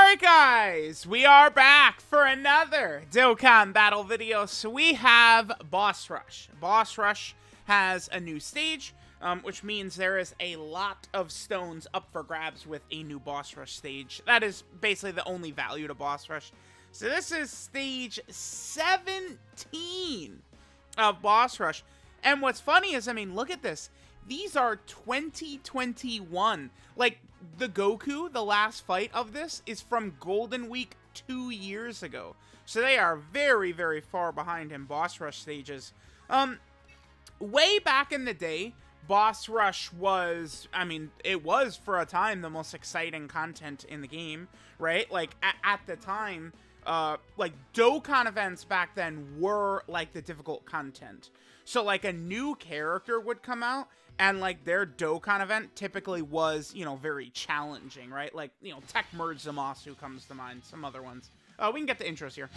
Alright guys, we are back for another Dokkan battle video. So we have Boss Rush. Boss Rush has a new stage, which means there is a lot of stones up for grabs with a new Boss Rush stage. That is basically the only value to Boss Rush. So this is stage 17 of Boss Rush. And what's funny is, I mean, look at this. These are 2021. Like, the Goku, the last fight of this, is from Golden Week 2 years ago. So they are very, very far behind in Boss Rush stages. Way back in the day, Boss Rush was, I mean, it was for a time the most exciting content in the game, right? Like, at the time, like, Dokkan events back then were, like, the difficult content. So, like, a new character would come out, and, like, their Dokkan event typically was, you know, very challenging, right? Like, you know, Tech Merge Zamasu comes to mind, some other ones. We can get the intros here.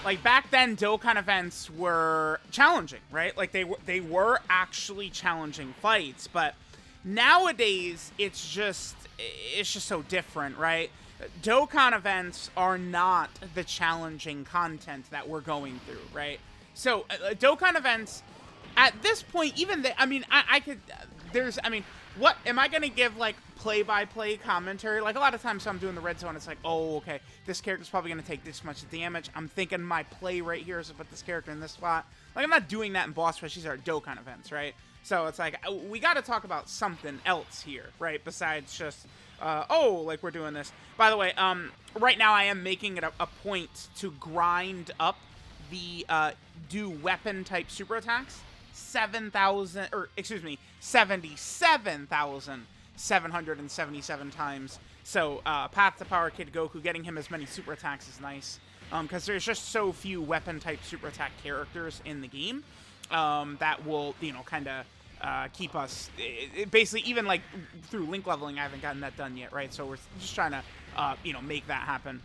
Like, back then, Dokkan events were challenging, right? Like, they were actually challenging fights, but nowadays, it's just so different, right? Dokkan events are not the challenging content that we're going through, right? So, Dokkan events, at this point, even I mean, I could, I mean, what, am I gonna give, like, play-by-play commentary? Like, a lot of times I'm doing the red zone, it's like, oh, okay, this character's probably gonna take this much damage. I'm thinking my play right here is to put this character in this spot. Like, I'm not doing that in Boss Rush. These are Dokkan events, right? So it's like, we gotta talk about something else here, right? Besides just, oh, like, we're doing this. By the way, right now I am making it a point to grind up the, do weapon-type super attacks. 77,777 times. So, Path to Power Kid Goku, getting him as many super attacks is nice. Because there's just so few weapon-type super attack characters in the game that will, you know, kind of keep us... basically, even, like, through link leveling, I haven't gotten that done yet, right? So we're just trying to, you know, make that happen.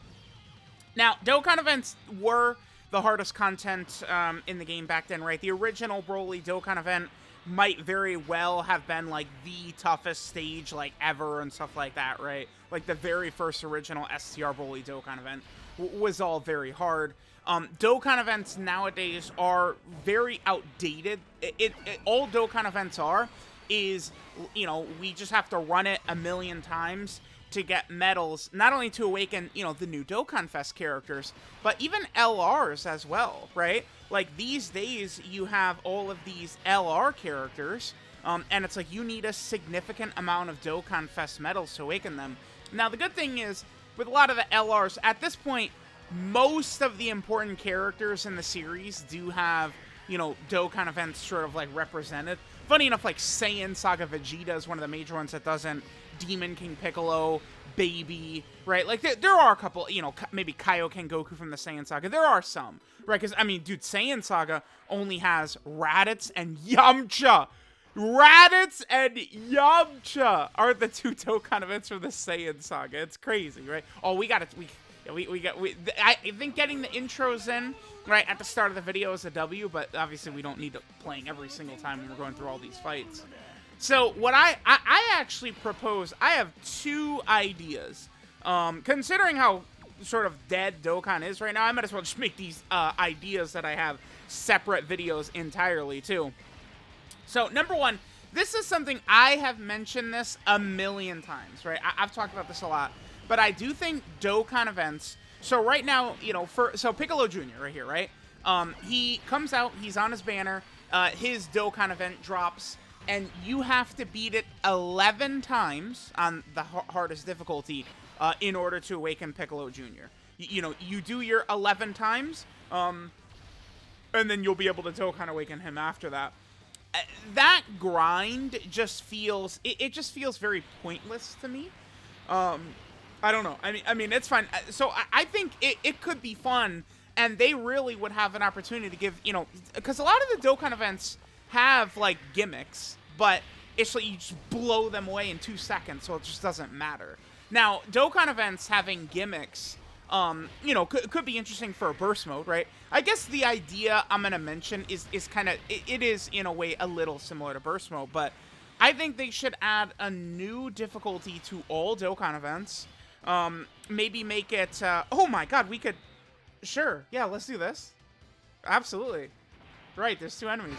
Now, Dokkan events were the hardest content in the game back then, right? The original Broly Dokkan event might very well have been, like, the toughest stage, like, ever and stuff like that, right? Like, the very first original STR Broly Dokkan event was all very hard. Dokkan events nowadays are very outdated. All Dokkan events are is, you know, we just have to run it a million times to get medals, not only to awaken, you know, the new Dokkan Fest characters, but even LRs as well, right? Like, these days, you have all of these LR characters, and it's like, you need a significant amount of Dokkan Fest medals to awaken them. Now, the good thing is, with a lot of the LRs, at this point, most of the important characters in the series do have, you know, Dokkan events sort of, like, represented. Funny enough, like, Saiyan Saga Vegeta is one of the major ones that doesn't. Demon King Piccolo, Baby, right? Like, there are a couple, you know, maybe Kaioken Goku from the Saiyan Saga. There are some, right? Because, I mean, dude, Saiyan Saga only has Raditz and Yamcha. Raditz and Yamcha are the two Dokkan events from the Saiyan Saga. It's crazy, right? Oh, I think getting the intros in, right, at the start of the video is a W, but obviously we don't need to playing every single time when we're going through all these fights. So, what I actually propose, I have two ideas. Considering how sort of dead Dokkan is right now, I might as well just make these ideas that I have separate videos entirely, too. So, number one, this is something I have mentioned this a million times, right? I've talked about this a lot. But I do think Dokkan events... So, right now, you know, so Piccolo Jr. right here, right? He comes out, he's on his banner, his Dokkan event drops, and you have to beat it 11 times on the hardest difficulty in order to awaken Piccolo Jr. You know, you do your 11 times, and then you'll be able to Dokkan awaken him after that. That grind just feels... It just feels very pointless to me. I don't know. I mean, it's fine. So I think it could be fun And they really would have an opportunity to give, you know, because a lot of the Dokkan events have, like, gimmicks, but it's like you just blow them away in 2 seconds, so it just doesn't matter. Now, Dokkan events having gimmicks, you know, could be interesting for a burst mode, right? I guess the idea I'm going to mention is kind of, it is, in a way, a little similar to burst mode, but I think they should add a new difficulty to all Dokkan events. Maybe make it, oh my god, we could... Sure, yeah, let's do this. Absolutely. Right, there's 2 enemies.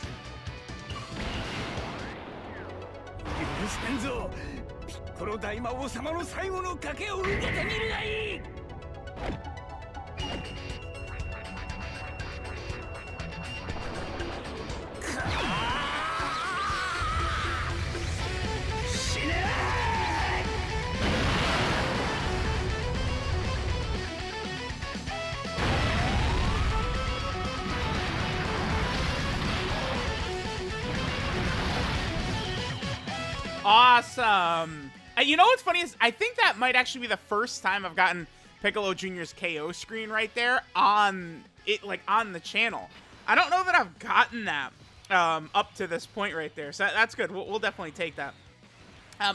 Awesome. You know what's funny is I think that might actually be the first time I've gotten Piccolo Jr.'s KO screen right there on it, like on the channel. I don't know that I've gotten that up to this point right there, so that's good. We'll definitely take that.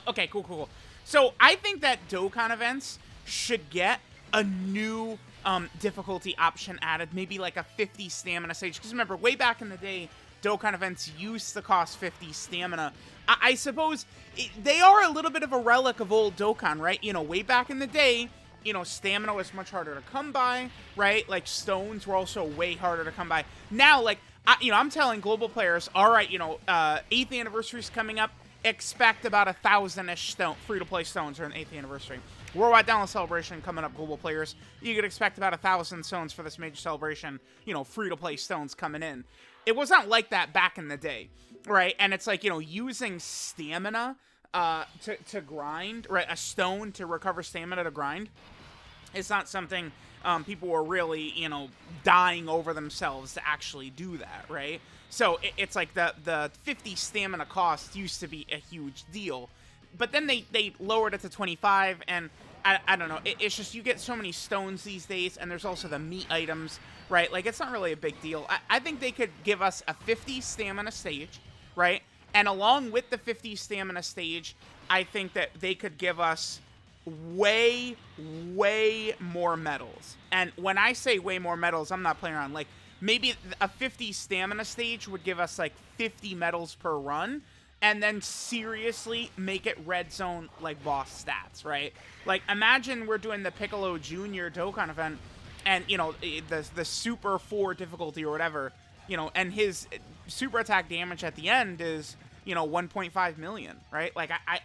Okay, cool. So I think that Dokkan events should get a new difficulty option added, maybe like a 50 stamina stage. Because remember, way back in the day, Dokkan events used to cost 50 stamina. I suppose they are a little bit of a relic of old Dokkan, right? You know, way back in the day, you know, stamina was much harder to come by, right? Like, stones were also way harder to come by. Now, like, you know, I'm telling global players, all right, you know, 8th anniversary is coming up. Expect about 1,000-ish free-to-play stones for an 8th anniversary. Worldwide Download Celebration coming up, global players. You could expect about 1,000 stones for this major celebration. You know, free-to-play stones coming in. It was not like that back in the day, right? And it's like, you know, using stamina to grind, right? A stone to recover stamina to grind. It's not something people were really, you know, dying over themselves to actually do that, right? So it's like the 50 stamina cost used to be a huge deal. But then they lowered it to 25, and I don't know. It's just you get so many stones these days, and there's also the meat items, right? Like, it's not really a big deal. I think they could give us a 50 stamina stage, right? And along with the 50 stamina stage, I think that they could give us way more medals. And when I say way more medals, I'm not playing around. Like, maybe a 50 stamina stage would give us, like, 50 medals per run, and then seriously make it red zone, like, boss stats, right? Like, imagine we're doing the Piccolo Jr. Dokkan event, and, you know, the Super 4 difficulty or whatever, you know, and his super attack damage at the end is, you know, 1.5 million, right? Like, I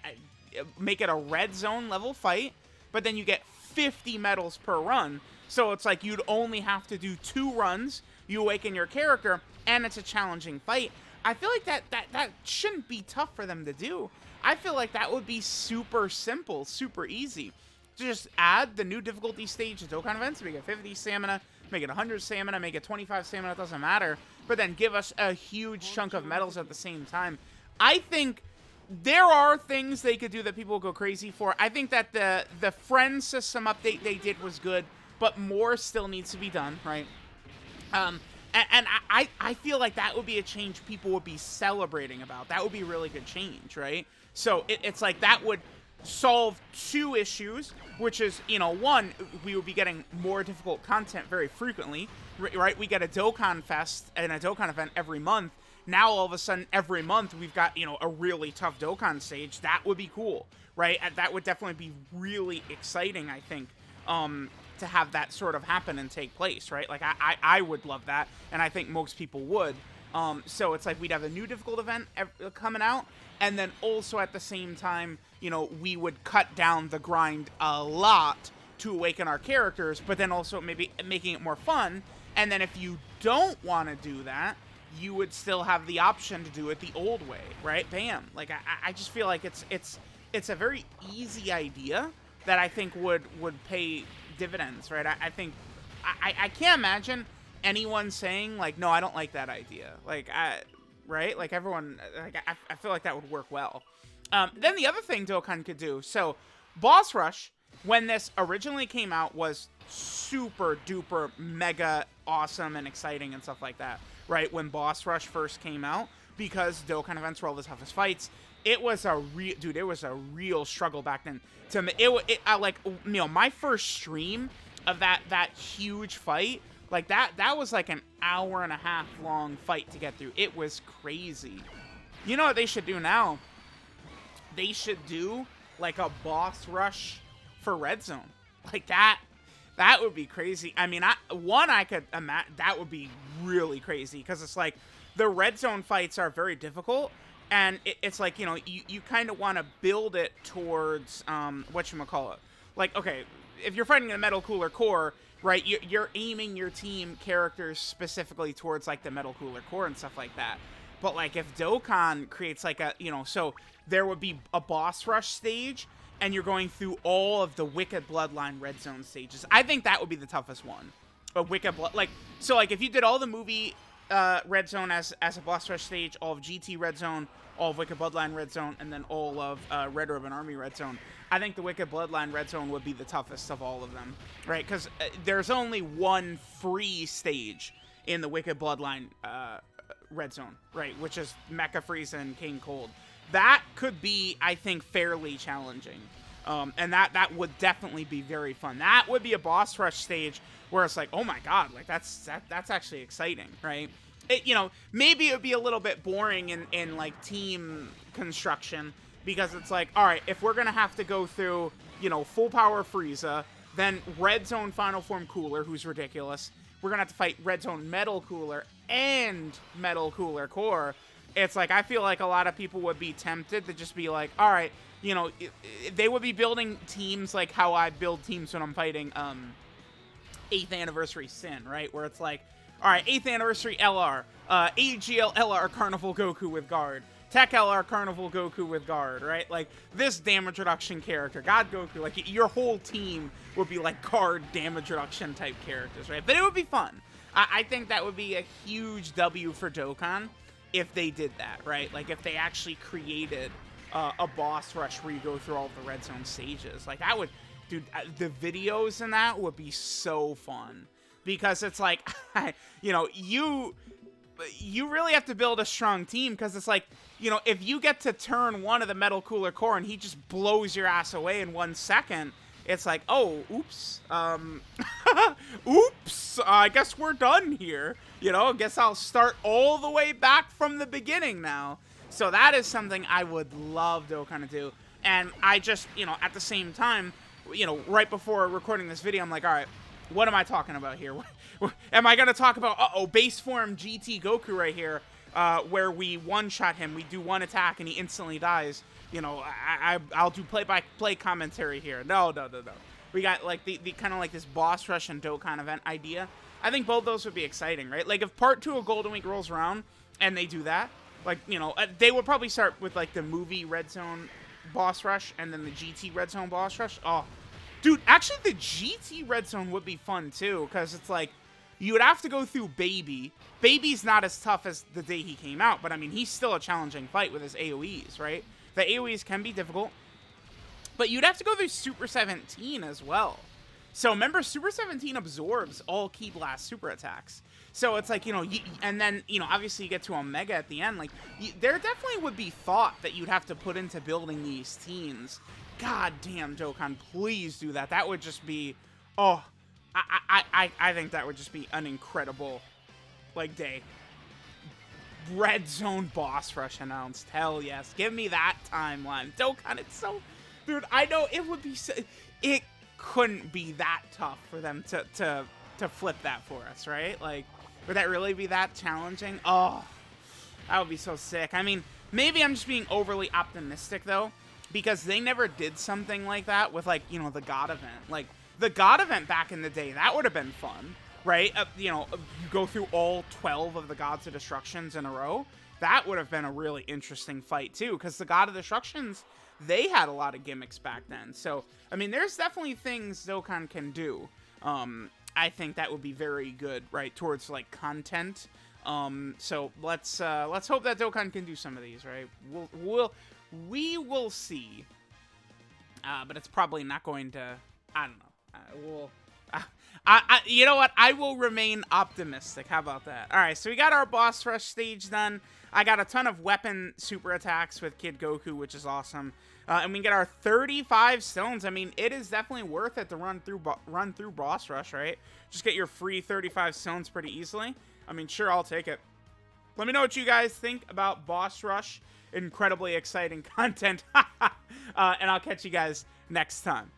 make it a red zone level fight, but then you get 50 medals per run, so it's like you'd only have to do 2 runs, you awaken your character, and it's a challenging fight. I feel like that shouldn't be tough for them to do. I feel like that would be super simple, super easy. To just add the new difficulty stage to Dokkan events, make it 50 stamina, make it 100 stamina, make it 25 stamina, it doesn't matter. But then give us a huge chunk of medals at the same time. I think there are things they could do that people will go crazy for. I think that the friend system update they did was good, but more still needs to be done, right? And I feel like that would be a change people would be celebrating about. That would be a really good change, right? So it's like that would solve 2 issues, which is, you know, 1, we would be getting more difficult content very frequently, right? We get a Dokkan Fest and a Dokkan event every month. Now, all of a sudden, every month, we've got, you know, a really tough Dokkan stage. That would be cool, right? And that would definitely be really exciting, I think, to have that sort of happen and take place, right? Like, I would love that, and I think most people would. So it's like we'd have a new difficult event coming out, and then also at the same time, you know, we would cut down the grind a lot to awaken our characters, but then also maybe making it more fun. And then if you don't want to do that, you would still have the option to do it the old way, right? Bam. Like, I just feel like it's a very easy idea that I think would pay dividends, right? I think I can't imagine anyone saying, like, no, I don't like that idea. Like, right? Like, everyone, like, I feel like that would work well. Then the other thing Dokkan could do, so Boss Rush, when this originally came out, was super duper mega awesome and exciting and stuff like that, right? When Boss Rush first came out, because Dokkan events were all the toughest fights. It was a real, dude, it was a real struggle back then. Like, you know, my first stream of that huge fight, like that was like an hour-and-a-half long fight to get through. It was crazy. You know what they should do now? They should do like a boss rush for Red Zone. Like that would be crazy. I mean, I could imagine that would be really crazy, because it's like the Red Zone fights are very difficult, and it's like, you know, you kind of want to build it towards whatchamacallit. Like, okay, if you're fighting in a Metal Cooler Core, right, you're aiming your team characters specifically towards like the Metal Cooler Core and stuff like that. But like if Dokkan creates like a, you know, so there would be a boss rush stage, and you're going through all of the Wicked Bloodline Red Zone stages. I think that would be the toughest one. A Wicked Blood, like, so like if you did all the movie Red Zone as a boss rush stage, all of GT Red Zone, all of Wicked Bloodline Red Zone, and then all of Red Ribbon Army Red Zone, I think the Wicked Bloodline Red Zone would be the toughest of all of them, right? Because there's only one free stage in the Wicked Bloodline Red Zone, right? Which is Mecha Frieza and King Cold. That could be, I think, fairly challenging. And that would definitely be very fun. That would be a boss rush stage where it's like, oh my god, like that's actually exciting, right? You know, maybe it would be a little bit boring in like team construction, because it's like, all right, if we're gonna have to go through, you know, full power Frieza, then Red Zone Final Form Cooler, who's ridiculous, we're gonna have to fight Red Zone Metal Cooler and Metal Cooler Core. It's like, I feel like a lot of people would be tempted to just be like, all right, you know, they would be building teams like how I build teams when I'm fighting 8th Anniversary Sin, right? Where it's like, all right, 8th Anniversary LR, AGL LR Carnival Goku with Guard, Tech LR Carnival Goku with Guard, right? Like, this damage reduction character, God Goku, like, your whole team would be like Guard damage reduction type characters, right? But it would be fun. I think that would be a huge W for Dokkan if they did that, right? Like, if they actually created a boss rush where you go through all of the Red Zone stages. Like, that would, dude, the videos in that would be so fun. Because it's like, you know, you really have to build a strong team, because it's like, you know, if you get to turn one of the Metal Cooler Core and he just blows your ass away in 1 second, it's like, oh, oops, oops, I guess we're done here. You know, I guess I'll start all the way back from the beginning now. So that is something I would love Dokkan to do. And I just, you know, at the same time, you know, right before recording this video, I'm like, all right, what am I talking about here? Am I going to talk about, base form GT Goku right here, where we one-shot him, we do one attack, and he instantly dies? You know, I'll do play-by-play commentary here. No. We got, like, the kind of like this boss rush and Dokkan event idea. I think both those would be exciting, right? Like, if Part 2 of Golden Week rolls around, and they do that, like, you know, they would probably start with, like, the movie Red Zone boss rush, and then the GT Red Zone boss rush. Oh, dude, actually, the GT Red Zone would be fun, too, because it's like, you would have to go through Baby. Baby's not as tough as the day he came out, but, I mean, he's still a challenging fight with his AoEs, right? The AoEs can be difficult, but you'd have to go through Super 17 as well. So, remember, Super 17 absorbs all Ki Blast super attacks. So, it's like, you know, and then, you know, obviously you get to Omega at the end. Like, there definitely would be thought that you'd have to put into building these teams. God damn, Dokkan, please do that. That would just be, oh, I think that would just be an incredible, like, day. Red Zone boss rush announced. Hell yes. Give me that timeline. Dokkan, it's so, dude, I know it would be so, it couldn't be that tough for them to flip that for us, right? Like, would that really be that challenging? Oh, that would be so sick. I mean, maybe I'm just being overly optimistic, though, because they never did something like that with, like, you know, the God event. Like, the God event back in the day, that would have been fun, right? You know, you go through all 12 of the Gods of Destructions in a row. That would have been a really interesting fight, too, because the God of Destructions, they had a lot of gimmicks back then. So, I mean, there's definitely things Dokkan can do. I think that would be very good, right, towards, like, content. So let's hope that Dokkan can do some of these, right? We will see. But it's probably not going to, I don't know. You know what? I will remain optimistic. How about that? All right, so we got our boss rush stage done. I got a ton of weapon super attacks with Kid Goku, which is awesome. And we get our 35 stones. I mean, it is definitely worth it to run through boss rush, right? Just get your free 35 stones pretty easily. I mean, sure, I'll take it. Let me know what you guys think about boss rush. Incredibly exciting content. And I'll catch you guys next time.